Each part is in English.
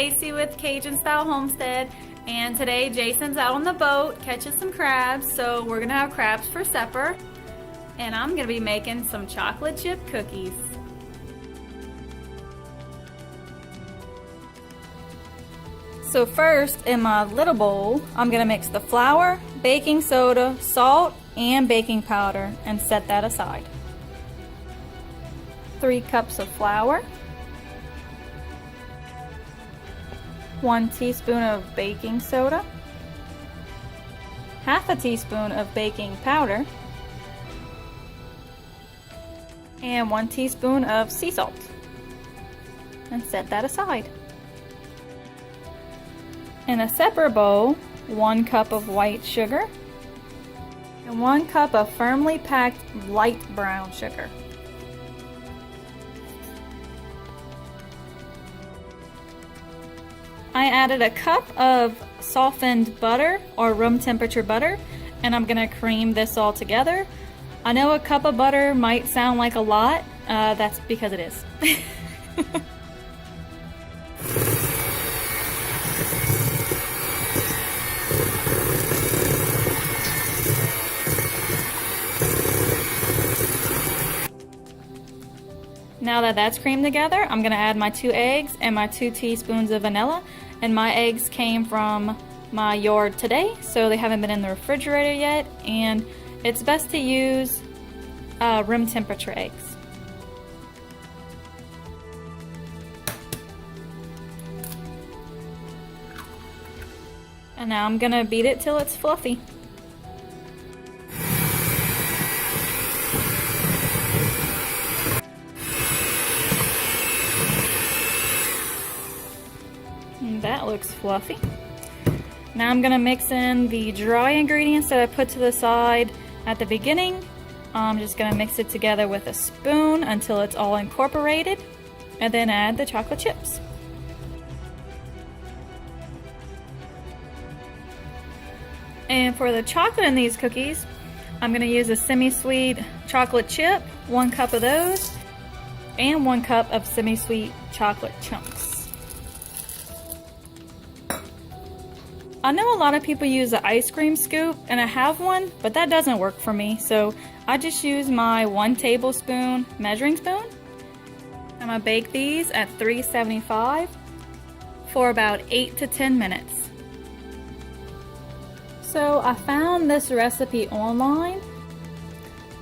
Stacy with Cajun Style Homestead, and today Jason's out on the boat catching some crabs, so we're gonna have crabs for supper, and I'm gonna be making some chocolate chip cookies. So first, in my little bowl, I'm gonna mix the flour, baking soda, salt, and baking powder and set that aside. 3 cups of flour, 1 teaspoon of baking soda, half a teaspoon of baking powder, and 1 teaspoon of sea salt, and set that aside. In a separate bowl, 1 cup of white sugar and 1 cup of firmly packed light brown sugar. I added a cup of softened butter or room temperature butter, and I'm gonna cream this all together. I know a cup of butter might sound like a lot, that's because it is. Now that that's creamed together, I'm gonna add my 2 eggs and my 2 teaspoons of vanilla. And my eggs came from my yard today, so they haven't been in the refrigerator yet. And it's best to use room temperature eggs. And now I'm gonna beat it till it's fluffy. That looks fluffy. Now I'm gonna mix in the dry ingredients that I put to the side at the beginning. I'm just gonna mix it together with a spoon until it's all incorporated, and then add the chocolate chips. And for the chocolate in these cookies, I'm gonna use a semi-sweet chocolate chip, 1 cup of those, and 1 cup of semi-sweet chocolate chunks. I know a lot of people use an ice cream scoop, and I have one, but that doesn't work for me, so I just use my 1 tablespoon measuring spoon. I'm gonna bake these at 375 for about 8 to 10 minutes. So I found this recipe online,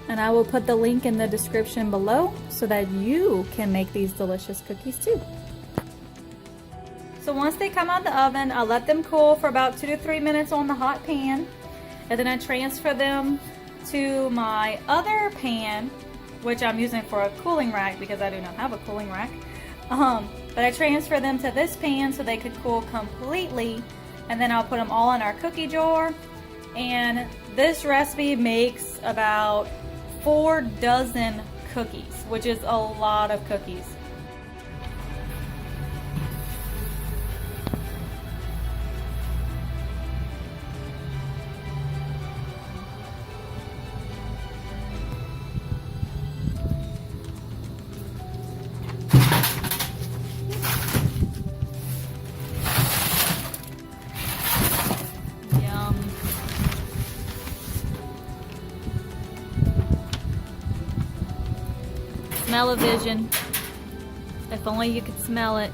and I will put the link in the description below so that you can make these delicious cookies too. So once they come out of the oven, I let them cool for about 2 to 3 minutes on the hot pan, and then I transfer them to my other pan, which I'm using for a cooling rack because I do not have a cooling rack. But I transfer them to this pan so they could cool completely, and then I'll put them all in our cookie jar. And this recipe makes about 4 dozen cookies, which is a lot of cookies. Smell-o-vision. If only you could smell it.